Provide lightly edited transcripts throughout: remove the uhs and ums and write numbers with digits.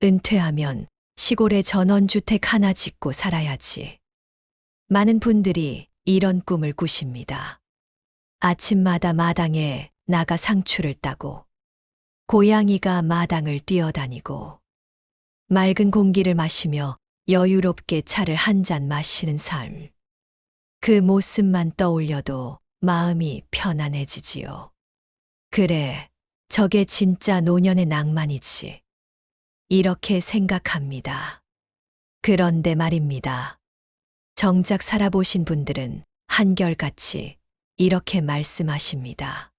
은퇴하면 시골에 전원주택 하나 짓고 살아야지. 많은 분들이 이런 꿈을 꾸십니다. 아침마다 마당에 나가 상추를 따고, 고양이가 마당을 뛰어다니고, 맑은 공기를 마시며 여유롭게 차를 한 잔 마시는 삶. 그 모습만 떠올려도 마음이 편안해지지요. 그래, 저게 진짜 노년의 낭만이지. 이렇게 생각합니다. 그런데 말입니다. 정작 살아보신 분들은 한결같이 이렇게 말씀하십니다.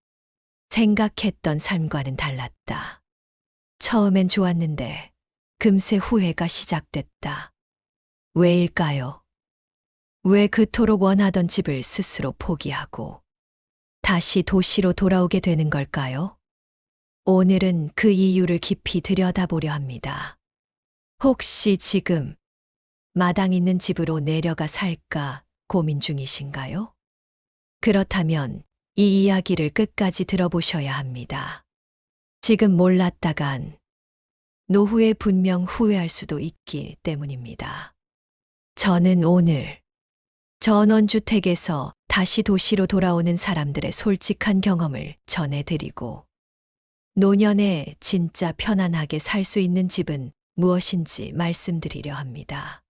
생각했던 삶과는 달랐다. 처음엔 좋았는데 금세 후회가 시작됐다. 왜일까요? 왜 그토록 원하던 집을 스스로 포기하고 다시 도시로 돌아오게 되는 걸까요? 오늘은 그 이유를 깊이 들여다보려 합니다. 혹시 지금 마당 있는 집으로 내려가 살까 고민 중이신가요? 그렇다면 이 이야기를 끝까지 들어보셔야 합니다. 지금 몰랐다간 노후에 분명 후회할 수도 있기 때문입니다. 저는 오늘 전원주택에서 다시 도시로 돌아오는 사람들의 솔직한 경험을 전해드리고, 노년에 진짜 편안하게 살 수 있는 집은 무엇인지 말씀드리려 합니다.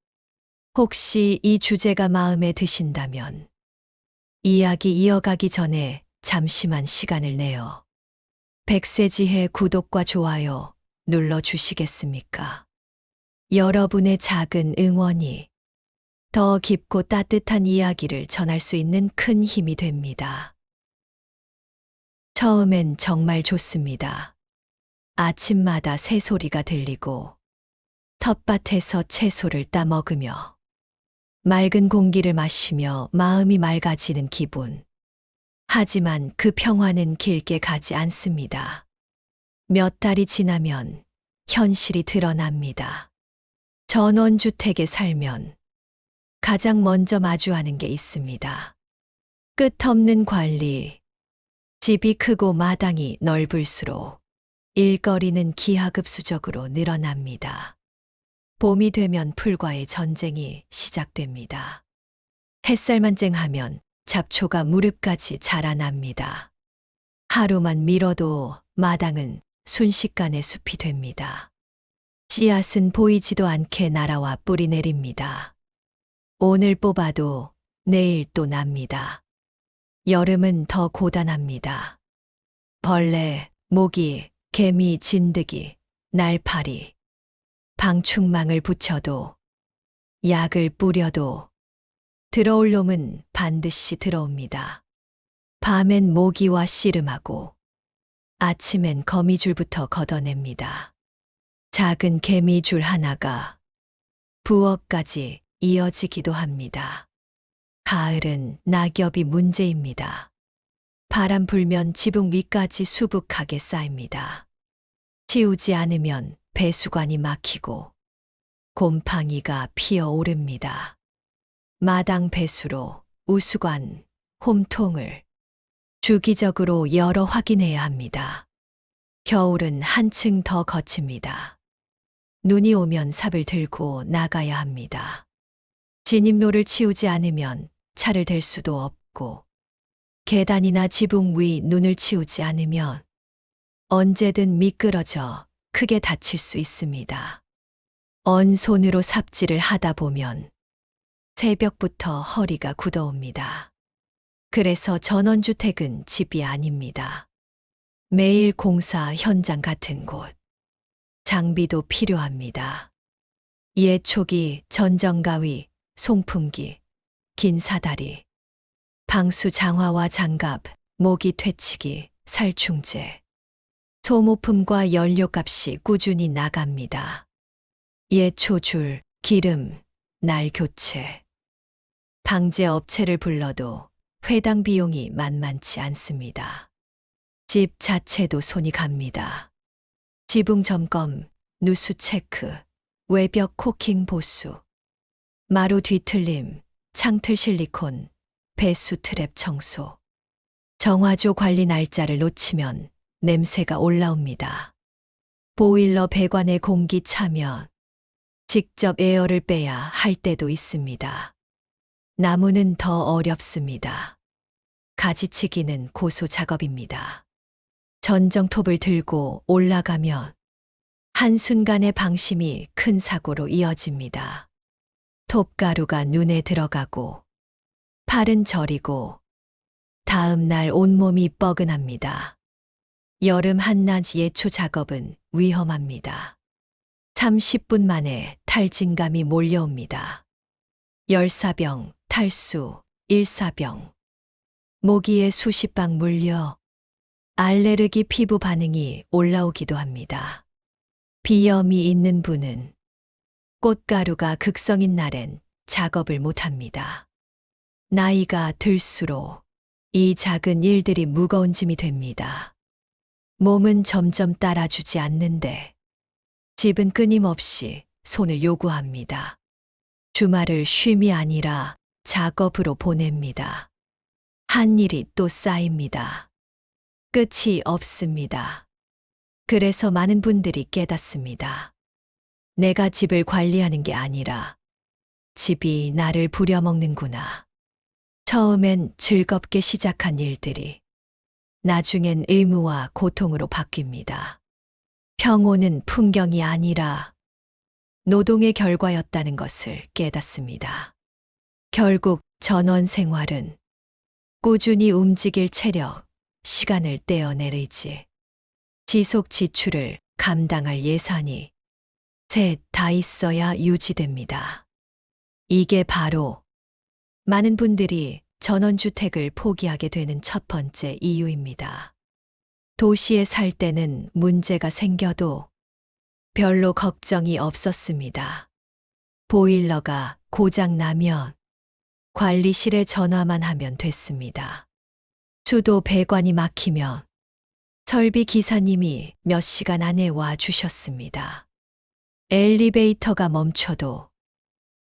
혹시 이 주제가 마음에 드신다면 이야기 이어가기 전에 잠시만 시간을 내어 백세지혜 구독과 좋아요 눌러주시겠습니까? 여러분의 작은 응원이 더 깊고 따뜻한 이야기를 전할 수 있는 큰 힘이 됩니다. 처음엔 정말 좋습니다. 아침마다 새소리가 들리고 텃밭에서 채소를 따 먹으며 맑은 공기를 마시며 마음이 맑아지는 기분. 하지만 그 평화는 길게 가지 않습니다. 몇 달이 지나면 현실이 드러납니다. 전원주택에 살면 가장 먼저 마주하는 게 있습니다. 끝없는 관리. 집이 크고 마당이 넓을수록 일거리는 기하급수적으로 늘어납니다. 봄이 되면 풀과의 전쟁이 시작됩니다. 햇살만 쨍하면 잡초가 무릎까지 자라납니다. 하루만 밀어도 마당은 순식간에 숲이 됩니다. 씨앗은 보이지도 않게 날아와 뿌리 내립니다. 오늘 뽑아도 내일 또 납니다. 여름은 더 고단합니다. 벌레, 모기, 개미, 진드기, 날파리, 방충망을 붙여도, 약을 뿌려도 들어올 놈은 반드시 들어옵니다. 밤엔 모기와 씨름하고 아침엔 거미줄부터 걷어냅니다. 작은 개미줄 하나가 부엌까지 이어지기도 합니다. 가을은 낙엽이 문제입니다. 바람 불면 지붕 위까지 수북하게 쌓입니다. 치우지 않으면 배수관이 막히고 곰팡이가 피어오릅니다. 마당 배수로 우수관, 홈통을 주기적으로 열어 확인해야 합니다. 겨울은 한층 더 거칩니다. 눈이 오면 삽을 들고 나가야 합니다. 진입로를 치우지 않으면 차를 댈 수도 없고, 계단이나 지붕 위 눈을 치우지 않으면 언제든 미끄러져 크게 다칠 수 있습니다. 언 손으로 삽질을 하다 보면 새벽부터 허리가 굳어옵니다. 그래서 전원주택은 집이 아닙니다. 매일 공사 현장 같은 곳. 장비도 필요합니다. 예초기, 전정가위, 송풍기, 긴 사다리, 방수 장화와 장갑, 모기 퇴치기, 살충제. 소모품과 연료값이 꾸준히 나갑니다. 예초줄, 기름, 날 교체. 방제 업체를 불러도 회당 비용이 만만치 않습니다. 집 자체도 손이 갑니다. 지붕 점검, 누수 체크, 외벽 코킹 보수, 마루 뒤틀림, 창틀 실리콘, 배수 트랩 청소. 정화조 관리 날짜를 놓치면 냄새가 올라옵니다. 보일러 배관에 공기 차면 직접 에어를 빼야 할 때도 있습니다. 나무는 더 어렵습니다. 가지치기는 고소 작업입니다. 전정톱을 들고 올라가면 한순간의 방심이 큰 사고로 이어집니다. 톱가루가 눈에 들어가고 팔은 저리고 다음 날 온몸이 뻐근합니다. 여름 한낮 예초 작업은 위험합니다. 30분 만에 탈진감이 몰려옵니다. 열사병, 탈수, 일사병, 모기에 수십 방 물려 알레르기 피부 반응이 올라오기도 합니다. 비염이 있는 분은 꽃가루가 극성인 날엔 작업을 못합니다. 나이가 들수록 이 작은 일들이 무거운 짐이 됩니다. 몸은 점점 따라주지 않는데 집은 끊임없이 손을 요구합니다. 주말을 쉼이 아니라 작업으로 보냅니다. 한 일이 또 쌓입니다. 끝이 없습니다. 그래서 많은 분들이 깨닫습니다. 내가 집을 관리하는 게 아니라 집이 나를 부려먹는구나. 처음엔 즐겁게 시작한 일들이 나중엔 의무와 고통으로 바뀝니다. 평온은 풍경이 아니라 노동의 결과였다는 것을 깨닫습니다. 결국 전원 생활은 꾸준히 움직일 체력, 시간을 떼어낼 의지, 지속 지출을 감당할 예산이 셋 다 있어야 유지됩니다. 이게 바로 많은 분들이 전원주택을 포기하게 되는 첫 번째 이유입니다. 도시에 살 때는 문제가 생겨도 별로 걱정이 없었습니다. 보일러가 고장 나면 관리실에 전화만 하면 됐습니다. 수도 배관이 막히면 설비 기사님이 몇 시간 안에 와 주셨습니다. 엘리베이터가 멈춰도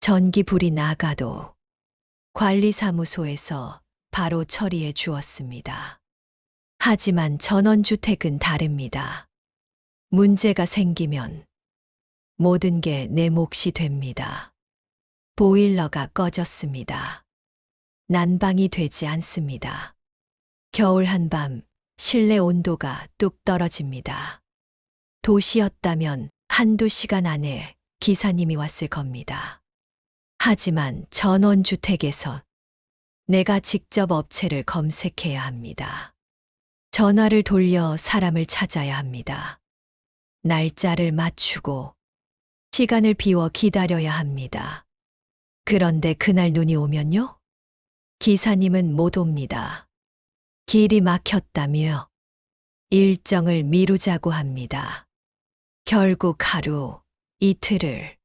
전기불이 나가도 관리사무소에서 바로 처리해 주었습니다. 하지만 전원주택은 다릅니다. 문제가 생기면 모든 게 내 몫이 됩니다. 보일러가 꺼졌습니다. 난방이 되지 않습니다. 겨울 한밤 실내 온도가 뚝 떨어집니다. 도시였다면 한두 시간 안에 기사님이 왔을 겁니다. 하지만 전원주택에서 내가 직접 업체를 검색해야 합니다. 전화를 돌려 사람을 찾아야 합니다. 날짜를 맞추고 시간을 비워 기다려야 합니다. 그런데 그날 눈이 오면요? 기사님은 못 옵니다. 길이 막혔다며 일정을 미루자고 합니다. 결국 하루, 이틀을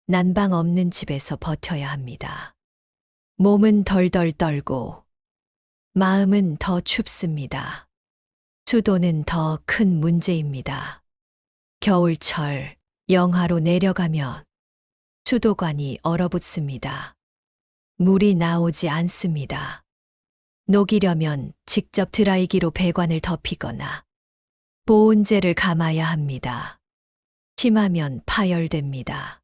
난방 없는 집에서 버텨야 합니다. 몸은 덜덜 떨고 마음은 더 춥습니다. 수도는 더 큰 문제입니다. 겨울철 영하로 내려가면 수도관이 얼어붙습니다. 물이 나오지 않습니다. 녹이려면 직접 드라이기로 배관을 덮이거나 보온재를 감아야 합니다. 심하면 파열됩니다.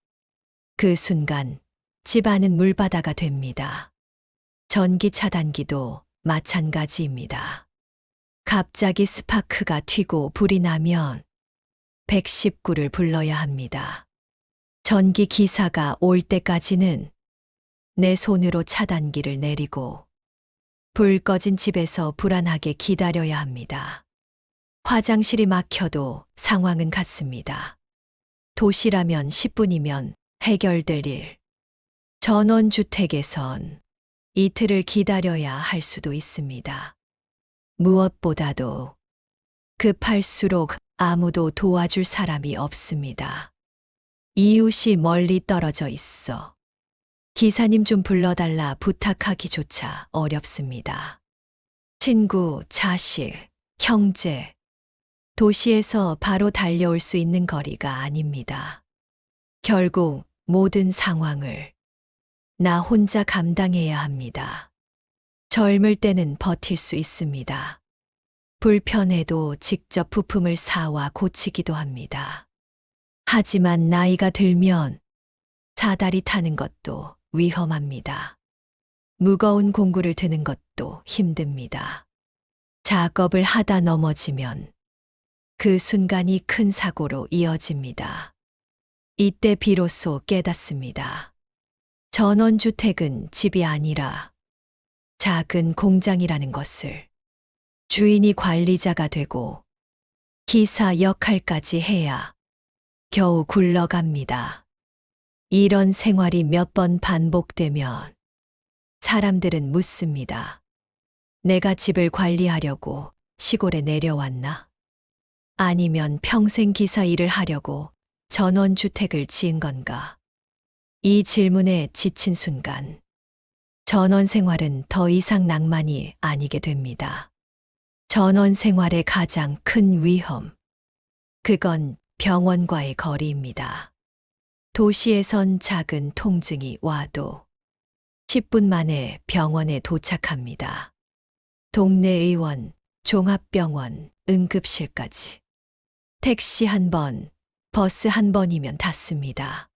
그 순간 집안은 물바다가 됩니다. 전기 차단기도 마찬가지입니다. 갑자기 스파크가 튀고 불이 나면 119를 불러야 합니다. 전기 기사가 올 때까지는 내 손으로 차단기를 내리고 불 꺼진 집에서 불안하게 기다려야 합니다. 화장실이 막혀도 상황은 같습니다. 도시라면 10분이면 해결될 일. 전원주택에선 이틀을 기다려야 할 수도 있습니다. 무엇보다도 급할수록 아무도 도와줄 사람이 없습니다. 이웃이 멀리 떨어져 있어 기사님 좀 불러달라 부탁하기조차 어렵습니다. 친구, 자식, 형제, 도시에서 바로 달려올 수 있는 거리가 아닙니다. 결국 모든 상황을 나 혼자 감당해야 합니다. 젊을 때는 버틸 수 있습니다. 불편해도 직접 부품을 사와 고치기도 합니다. 하지만 나이가 들면 사다리 타는 것도 위험합니다. 무거운 공구를 드는 것도 힘듭니다. 작업을 하다 넘어지면 그 순간이 큰 사고로 이어집니다. 이때 비로소 깨닫습니다. 전원주택은 집이 아니라 작은 공장이라는 것을. 주인이 관리자가 되고 기사 역할까지 해야 겨우 굴러갑니다. 이런 생활이 몇 번 반복되면 사람들은 묻습니다. 내가 집을 관리하려고 시골에 내려왔나? 아니면 평생 기사 일을 하려고 전원주택을 지은 건가? 이 질문에 지친 순간 전원 생활은 더 이상 낭만이 아니게 됩니다. 전원 생활의 가장 큰 위험. 그건 병원과의 거리입니다. 도시에선 작은 통증이 와도 10분 만에 병원에 도착합니다. 동네 의원, 종합병원, 응급실까지. 택시 한 번, 버스 한 번이면 닿습니다.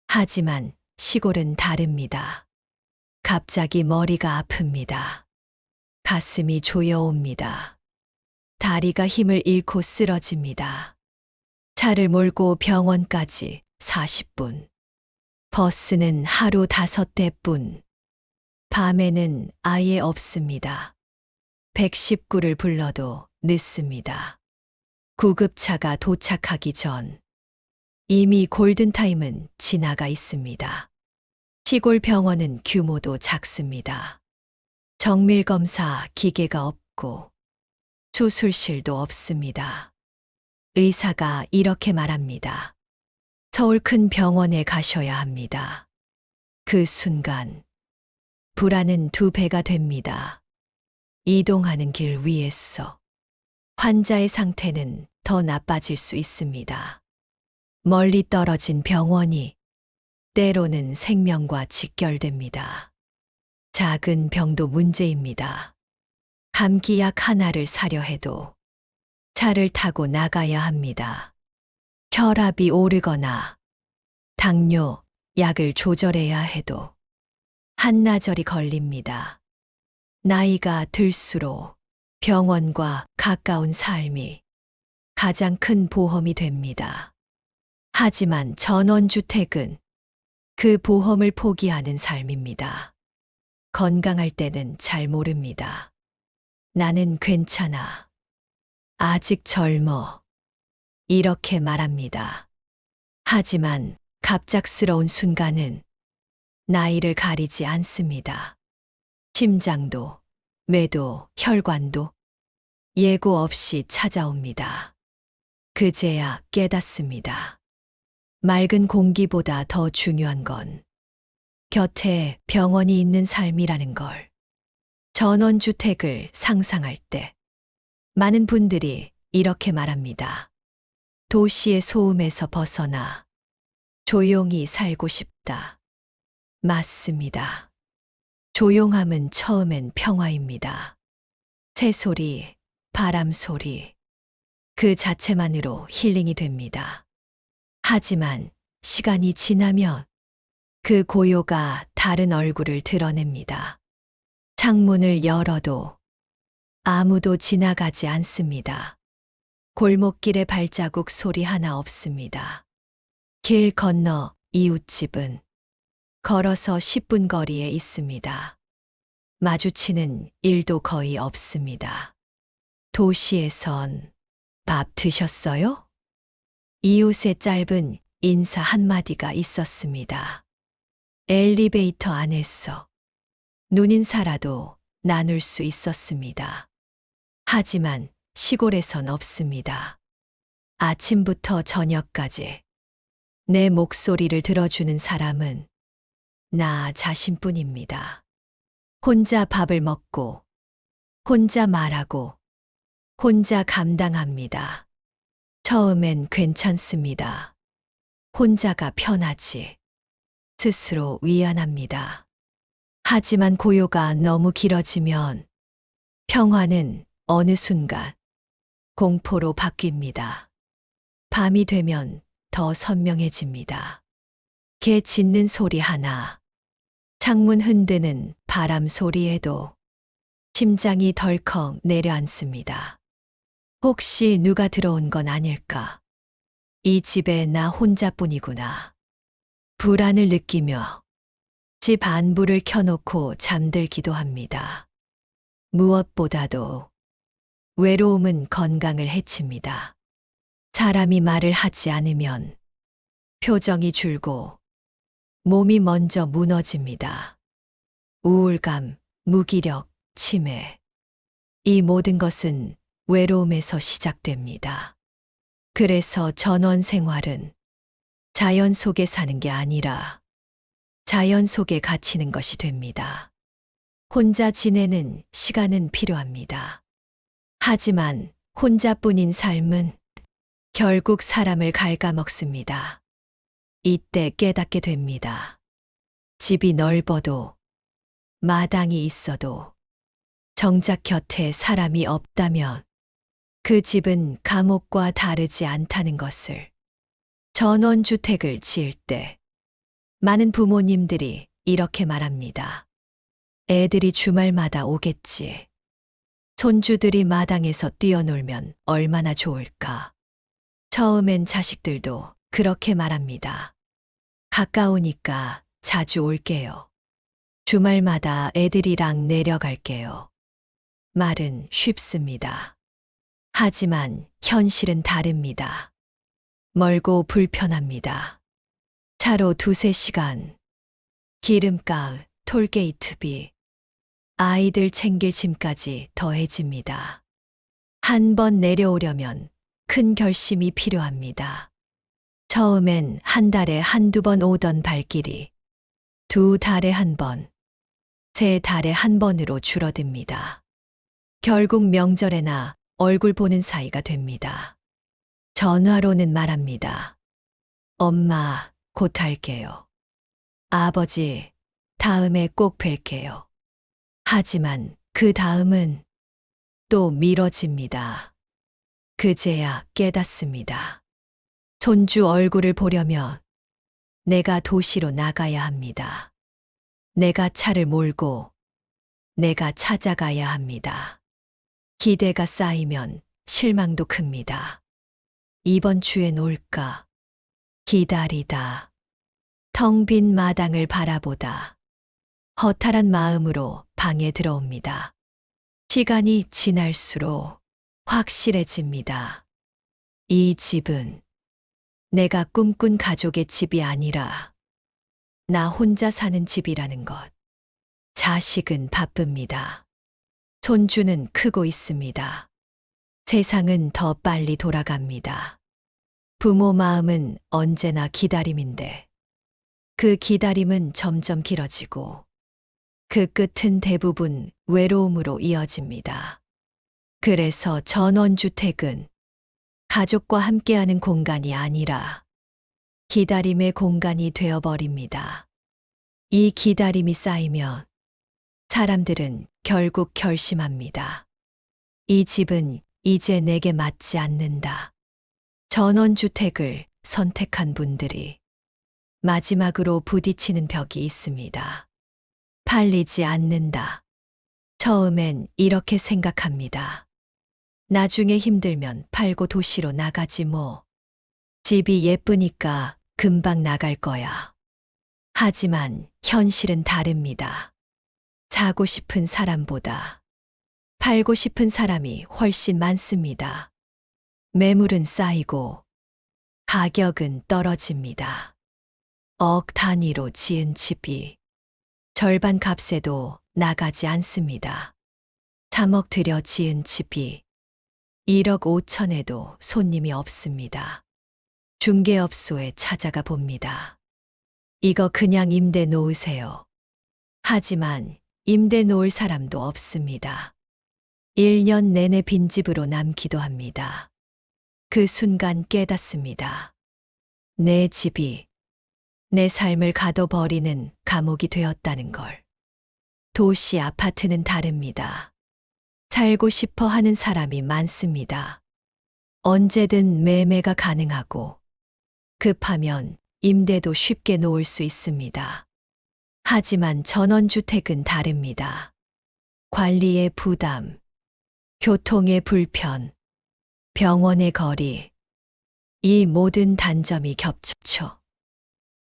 하지만 시골은 다릅니다. 갑자기 머리가 아픕니다. 가슴이 조여옵니다. 다리가 힘을 잃고 쓰러집니다. 차를 몰고 병원까지 40분. 버스는 하루 5대뿐. 밤에는 아예 없습니다. 119를 불러도 늦습니다. 구급차가 도착하기 전 이미 골든타임은 지나가 있습니다. 시골 병원은 규모도 작습니다. 정밀검사 기계가 없고 수술실도 없습니다. 의사가 이렇게 말합니다. 서울 큰 병원에 가셔야 합니다. 그 순간 불안은 2배가 됩니다. 이동하는 길 위에서 환자의 상태는 더 나빠질 수 있습니다. 멀리 떨어진 병원이 때로는 생명과 직결됩니다. 작은 병도 문제입니다. 감기약 하나를 사려 해도 차를 타고 나가야 합니다. 혈압이 오르거나 당뇨 약을 조절해야 해도 한나절이 걸립니다. 나이가 들수록 병원과 가까운 삶이 가장 큰 보험이 됩니다. 하지만 전원주택은 그 보험을 포기하는 삶입니다. 건강할 때는 잘 모릅니다. 나는 괜찮아. 아직 젊어. 이렇게 말합니다. 하지만 갑작스러운 순간은 나이를 가리지 않습니다. 심장도, 뇌도, 혈관도 예고 없이 찾아옵니다. 그제야 깨닫습니다. 맑은 공기보다 더 중요한 건 곁에 병원이 있는 삶이라는 걸. 전원주택을 상상할 때 많은 분들이 이렇게 말합니다. 도시의 소음에서 벗어나 조용히 살고 싶다. 맞습니다. 조용함은 처음엔 평화입니다. 새소리, 바람소리, 그 자체만으로 힐링이 됩니다. 하지만 시간이 지나면 그 고요가 다른 얼굴을 드러냅니다. 창문을 열어도 아무도 지나가지 않습니다. 골목길에 발자국 소리 하나 없습니다. 길 건너 이웃집은 걸어서 10분 거리에 있습니다. 마주치는 일도 거의 없습니다. 도시에선 밥 드셨어요? 이웃의 짧은 인사 한마디가 있었습니다. 엘리베이터 안에서 눈인사라도 나눌 수 있었습니다. 하지만 시골에선 없습니다. 아침부터 저녁까지 내 목소리를 들어주는 사람은 나 자신뿐입니다. 혼자 밥을 먹고, 혼자 말하고, 혼자 감당합니다. 처음엔 괜찮습니다. 혼자가 편하지. 스스로 위안합니다. 하지만 고요가 너무 길어지면 평화는 어느 순간 공포로 바뀝니다. 밤이 되면 더 선명해집니다. 개 짖는 소리 하나, 창문 흔드는 바람 소리에도 심장이 덜컥 내려앉습니다. 혹시 누가 들어온 건 아닐까? 이 집에 나 혼자뿐이구나. 불안을 느끼며 집 안불을 켜놓고 잠들기도 합니다. 무엇보다도 외로움은 건강을 해칩니다. 사람이 말을 하지 않으면 표정이 줄고 몸이 먼저 무너집니다. 우울감, 무기력, 치매. 이 모든 것은 외로움에서 시작됩니다. 그래서 전원 생활은 자연 속에 사는 게 아니라 자연 속에 갇히는 것이 됩니다. 혼자 지내는 시간은 필요합니다. 하지만 혼자뿐인 삶은 결국 사람을 갉아먹습니다. 이때 깨닫게 됩니다. 집이 넓어도 마당이 있어도 정작 곁에 사람이 없다면 그 집은 감옥과 다르지 않다는 것을. 전원주택을 지을 때 많은 부모님들이 이렇게 말합니다. 애들이 주말마다 오겠지. 손주들이 마당에서 뛰어놀면 얼마나 좋을까. 처음엔 자식들도 그렇게 말합니다. 가까우니까 자주 올게요. 주말마다 애들이랑 내려갈게요. 말은 쉽습니다. 하지만 현실은 다릅니다. 멀고 불편합니다. 차로 2~3시간, 기름값, 톨게이트비, 아이들 챙길 짐까지 더해집니다. 한 번 내려오려면 큰 결심이 필요합니다. 처음엔 한 달에 1~2번 오던 발길이 2달에 1번, 3달에 1번으로 줄어듭니다. 결국 명절에나 얼굴 보는 사이가 됩니다. 전화로는 말합니다. 엄마, 곧 할게요. 아버지, 다음에 꼭 뵐게요. 하지만 그 다음은 또 미뤄집니다. 그제야 깨닫습니다. 손주 얼굴을 보려면 내가 도시로 나가야 합니다. 내가 차를 몰고 내가 찾아가야 합니다. 기대가 쌓이면 실망도 큽니다. 이번 주엔 올까? 기다리다. 텅 빈 마당을 바라보다. 허탈한 마음으로 방에 들어옵니다. 시간이 지날수록 확실해집니다. 이 집은 내가 꿈꾼 가족의 집이 아니라 나 혼자 사는 집이라는 것. 자식은 바쁩니다. 손주는 크고 있습니다. 세상은 더 빨리 돌아갑니다. 부모 마음은 언제나 기다림인데 그 기다림은 점점 길어지고 그 끝은 대부분 외로움으로 이어집니다. 그래서 전원주택은 가족과 함께하는 공간이 아니라 기다림의 공간이 되어버립니다. 이 기다림이 쌓이면 사람들은 결국 결심합니다. 이 집은 이제 내게 맞지 않는다. 전원주택을 선택한 분들이 마지막으로 부딪히는 벽이 있습니다. 팔리지 않는다. 처음엔 이렇게 생각합니다. 나중에 힘들면 팔고 도시로 나가지 뭐. 집이 예쁘니까 금방 나갈 거야. 하지만 현실은 다릅니다. 사고 싶은 사람보다 팔고 싶은 사람이 훨씬 많습니다. 매물은 쌓이고 가격은 떨어집니다. 억 단위로 지은 집이 절반 값에도 나가지 않습니다. 3억 들여 지은 집이 1억 5천에도 손님이 없습니다. 중개업소에 찾아가 봅니다. 이거 그냥 임대 놓으세요. 하지만 임대 놓을 사람도 없습니다. 1년 내내 빈집으로 남기도 합니다. 그 순간 깨닫습니다. 내 집이 내 삶을 가둬버리는 감옥이 되었다는 걸. 도시 아파트는 다릅니다. 살고 싶어 하는 사람이 많습니다. 언제든 매매가 가능하고 급하면 임대도 쉽게 놓을 수 있습니다. 하지만 전원주택은 다릅니다. 관리의 부담, 교통의 불편, 병원의 거리, 이 모든 단점이 겹쳐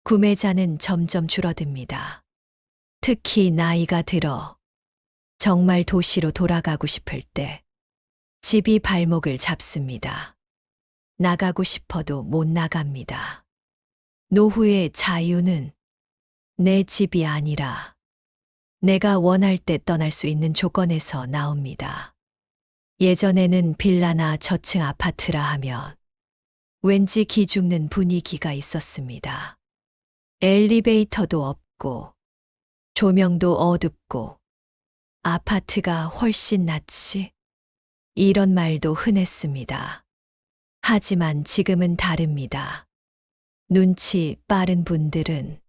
구매자는 점점 줄어듭니다. 특히 나이가 들어 정말 도시로 돌아가고 싶을 때 집이 발목을 잡습니다. 나가고 싶어도 못 나갑니다. 노후의 자유는 내 집이 아니라 내가 원할 때 떠날 수 있는 조건에서 나옵니다. 예전에는 빌라나 저층 아파트라 하면 왠지 기죽는 분위기가 있었습니다. 엘리베이터도 없고 조명도 어둡고 아파트가 훨씬 낫지? 이런 말도 흔했습니다. 하지만 지금은 다릅니다. 눈치 빠른 분들은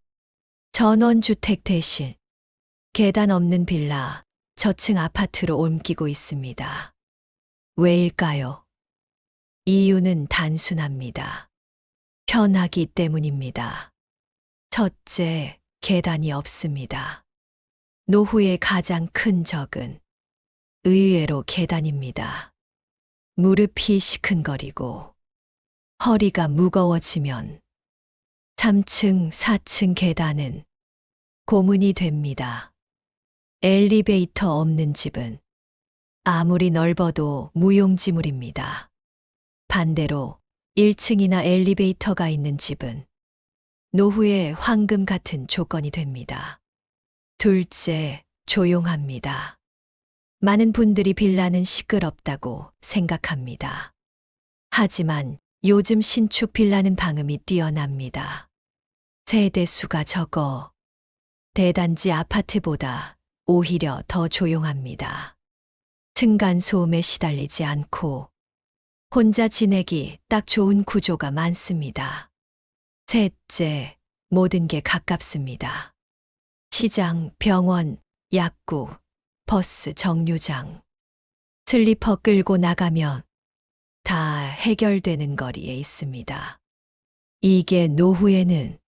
전원주택 대신 계단 없는 빌라, 저층 아파트로 옮기고 있습니다. 왜일까요? 이유는 단순합니다. 편하기 때문입니다. 첫째, 계단이 없습니다. 노후의 가장 큰 적은 의외로 계단입니다. 무릎이 시큰거리고 허리가 무거워지면 3층, 4층 계단은 고문이 됩니다. 엘리베이터 없는 집은 아무리 넓어도 무용지물입니다. 반대로 1층이나 엘리베이터가 있는 집은 노후의 황금 같은 조건이 됩니다. 둘째, 조용합니다. 많은 분들이 빌라는 시끄럽다고 생각합니다. 하지만 요즘 신축 빌라는 방음이 뛰어납니다. 세대수가 적어 대단지 아파트보다 오히려 더 조용합니다. 층간소음에 시달리지 않고 혼자 지내기 딱 좋은 구조가 많습니다. 셋째, 모든 게 가깝습니다. 시장, 병원, 약국, 버스 정류장, 슬리퍼 끌고 나가면 다 해결되는 거리에 있습니다. 이게 노후에는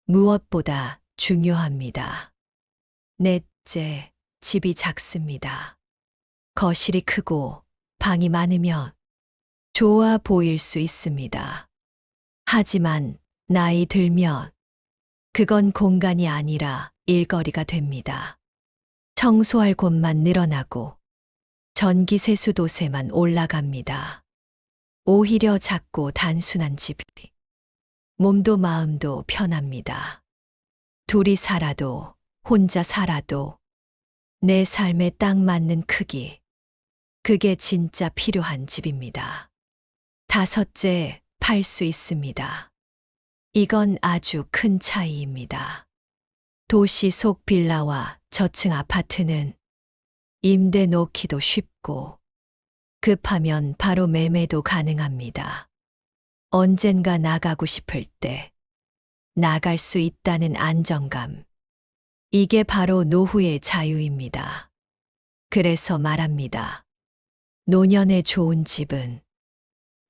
무엇보다 중요합니다. 넷째, 집이 작습니다. 거실이 크고 방이 많으면 좋아 보일 수 있습니다. 하지만 나이 들면 그건 공간이 아니라 일거리가 됩니다. 청소할 곳만 늘어나고 전기세수도세만 올라갑니다. 오히려 작고 단순한 집이 몸도 마음도 편합니다. 둘이 살아도 혼자 살아도 내 삶에 딱 맞는 크기. 그게 진짜 필요한 집입니다. 다섯째, 팔 수 있습니다. 이건 아주 큰 차이입니다. 도시 속 빌라와 저층 아파트는 임대 놓기도 쉽고 급하면 바로 매매도 가능합니다. 언젠가 나가고 싶을 때 나갈 수 있다는 안정감. 이게 바로 노후의 자유입니다. 그래서 말합니다. 노년에 좋은 집은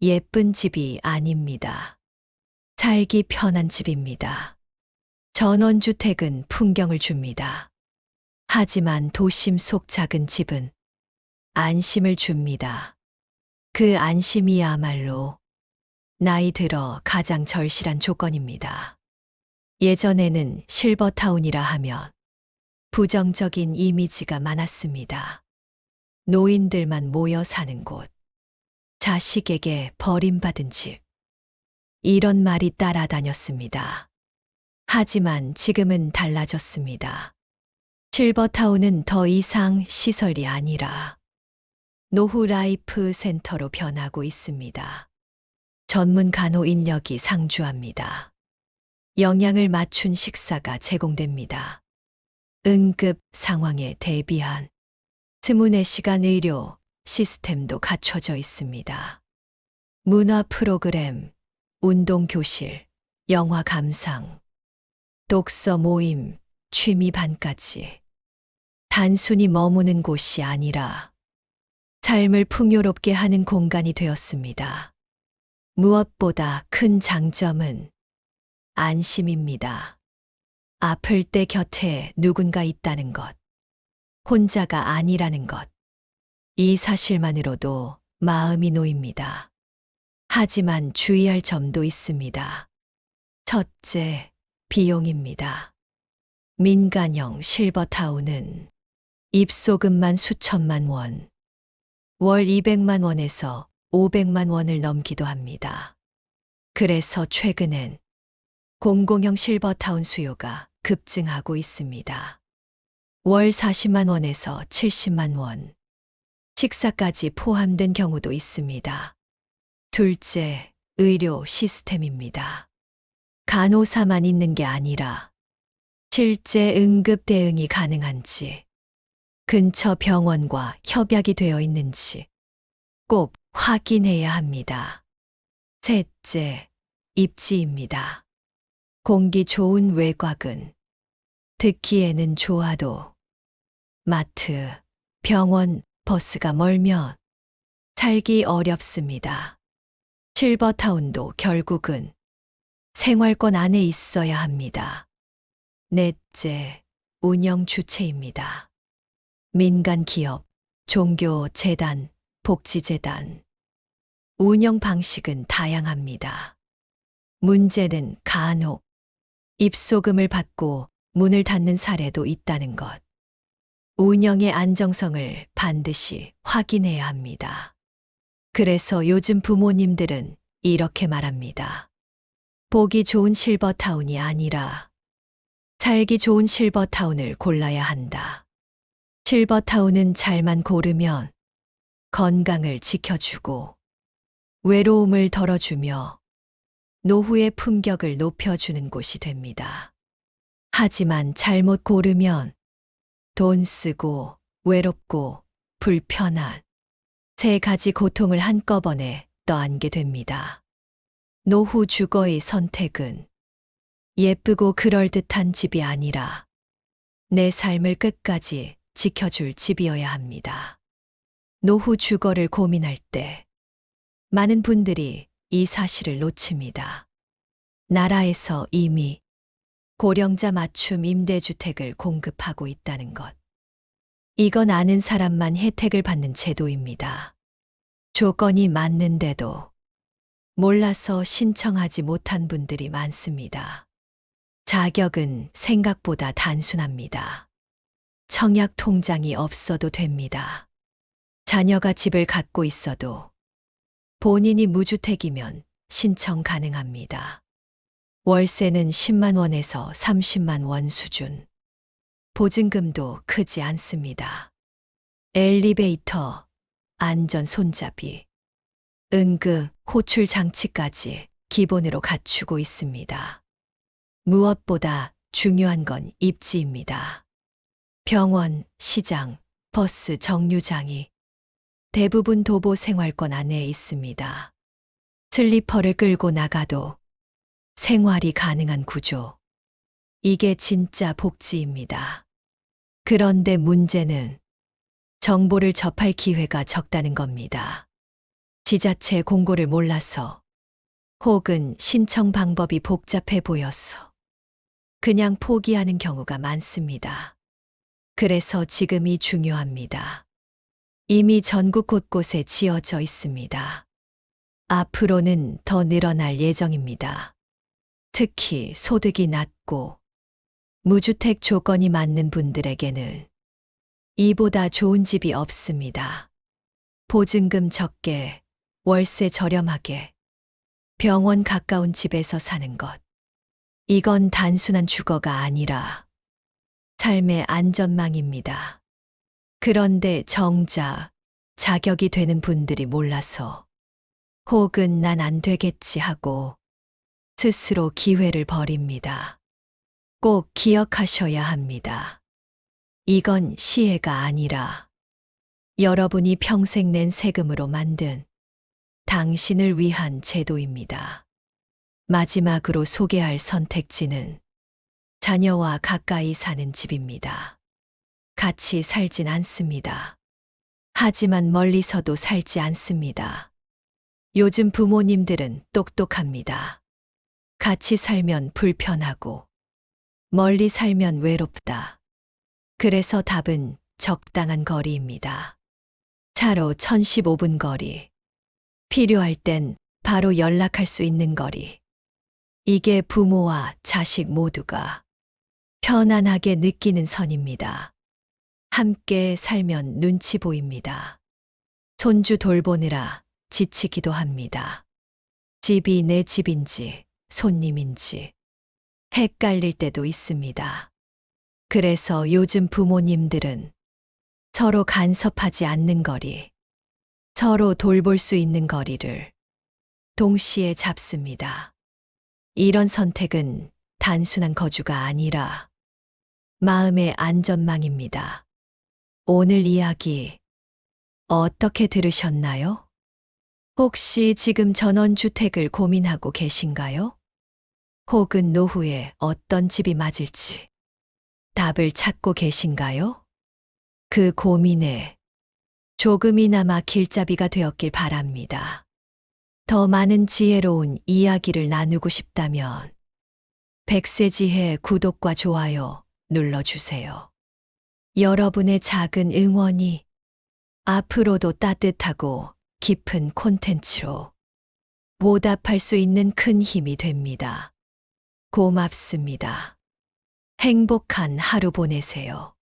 예쁜 집이 아닙니다. 살기 편한 집입니다. 전원주택은 풍경을 줍니다. 하지만 도심 속 작은 집은 안심을 줍니다. 그 안심이야말로 나이 들어 가장 절실한 조건입니다. 예전에는 실버타운이라 하면 부정적인 이미지가 많았습니다. 노인들만 모여 사는 곳, 자식에게 버림받은 집, 이런 말이 따라다녔습니다. 하지만 지금은 달라졌습니다. 실버타운은 더 이상 시설이 아니라 노후 라이프 센터로 변하고 있습니다. 전문 간호 인력이 상주합니다. 영양을 맞춘 식사가 제공됩니다. 응급 상황에 대비한 24시간 의료 시스템도 갖춰져 있습니다. 문화 프로그램, 운동 교실, 영화 감상, 독서 모임, 취미 반까지 단순히 머무는 곳이 아니라 삶을 풍요롭게 하는 공간이 되었습니다. 무엇보다 큰 장점은 안심입니다. 아플 때 곁에 누군가 있다는 것, 혼자가 아니라는 것. 이 사실만으로도 마음이 놓입니다. 하지만 주의할 점도 있습니다. 첫째, 비용입니다. 민간형 실버타운은 입소금만 수천만 원, 월 200만 원에서 500만 원을 넘기도 합니다. 그래서 최근엔 공공형 실버타운 수요가 급증하고 있습니다. 월 40만 원에서 70만 원, 식사까지 포함된 경우도 있습니다. 둘째, 의료 시스템입니다. 간호사만 있는 게 아니라 실제 응급 대응이 가능한지, 근처 병원과 협약이 되어 있는지 꼭 확인해야 합니다. 셋째, 입지입니다. 공기 좋은 외곽은 듣기에는 좋아도 마트, 병원, 버스가 멀면 살기 어렵습니다. 실버타운도 결국은 생활권 안에 있어야 합니다. 넷째, 운영 주체입니다. 민간 기업, 종교 재단, 복지재단. 운영 방식은 다양합니다. 문제는 간혹 입소금을 받고 문을 닫는 사례도 있다는 것. 운영의 안정성을 반드시 확인해야 합니다. 그래서 요즘 부모님들은 이렇게 말합니다. 보기 좋은 실버타운이 아니라 살기 좋은 실버타운을 골라야 한다. 실버타운은 잘만 고르면 건강을 지켜주고 외로움을 덜어주며 노후의 품격을 높여주는 곳이 됩니다. 하지만 잘못 고르면 돈 쓰고 외롭고 불편한 세 가지 고통을 한꺼번에 떠안게 됩니다. 노후 주거의 선택은 예쁘고 그럴듯한 집이 아니라 내 삶을 끝까지 지켜줄 집이어야 합니다. 노후 주거를 고민할 때 많은 분들이 이 사실을 놓칩니다. 나라에서 이미 고령자 맞춤 임대주택을 공급하고 있다는 것. 이건 아는 사람만 혜택을 받는 제도입니다. 조건이 맞는데도 몰라서 신청하지 못한 분들이 많습니다. 자격은 생각보다 단순합니다. 청약 통장이 없어도 됩니다. 자녀가 집을 갖고 있어도 본인이 무주택이면 신청 가능합니다. 월세는 10만 원에서 30만 원 수준. 보증금도 크지 않습니다. 엘리베이터, 안전 손잡이, 응급, 호출 장치까지 기본으로 갖추고 있습니다. 무엇보다 중요한 건 입지입니다. 병원, 시장, 버스 정류장이 대부분 도보 생활권 안에 있습니다. 슬리퍼를 끌고 나가도 생활이 가능한 구조. 이게 진짜 복지입니다. 그런데 문제는 정보를 접할 기회가 적다는 겁니다. 지자체 공고를 몰라서 혹은 신청 방법이 복잡해 보여서 그냥 포기하는 경우가 많습니다. 그래서 지금이 중요합니다. 이미 전국 곳곳에 지어져 있습니다. 앞으로는 더 늘어날 예정입니다. 특히 소득이 낮고 무주택 조건이 맞는 분들에게는 이보다 좋은 집이 없습니다. 보증금 적게, 월세 저렴하게, 병원 가까운 집에서 사는 것. 이건 단순한 주거가 아니라 삶의 안전망입니다. 그런데 정작 자격이 되는 분들이 몰라서 혹은 난 안 되겠지 하고 스스로 기회를 버립니다. 꼭 기억하셔야 합니다. 이건 시혜가 아니라 여러분이 평생 낸 세금으로 만든 당신을 위한 제도입니다. 마지막으로 소개할 선택지는 자녀와 가까이 사는 집입니다. 같이 살진 않습니다. 하지만 멀리서도 살지 않습니다. 요즘 부모님들은 똑똑합니다. 같이 살면 불편하고 멀리 살면 외롭다. 그래서 답은 적당한 거리입니다. 차로 1015분 거리. 필요할 땐 바로 연락할 수 있는 거리. 이게 부모와 자식 모두가 편안하게 느끼는 선입니다. 함께 살면 눈치 보입니다. 손주 돌보느라 지치기도 합니다. 집이 내 집인지 손님인지 헷갈릴 때도 있습니다. 그래서 요즘 부모님들은 서로 간섭하지 않는 거리, 서로 돌볼 수 있는 거리를 동시에 잡습니다. 이런 선택은 단순한 거주가 아니라 마음의 안전망입니다. 오늘 이야기 어떻게 들으셨나요? 혹시 지금 전원주택을 고민하고 계신가요? 혹은 노후에 어떤 집이 맞을지 답을 찾고 계신가요? 그 고민에 조금이나마 길잡이가 되었길 바랍니다. 더 많은 지혜로운 이야기를 나누고 싶다면 백세지혜 구독과 좋아요 눌러주세요. 여러분의 작은 응원이 앞으로도 따뜻하고 깊은 콘텐츠로 보답할 수 있는 큰 힘이 됩니다. 고맙습니다. 행복한 하루 보내세요.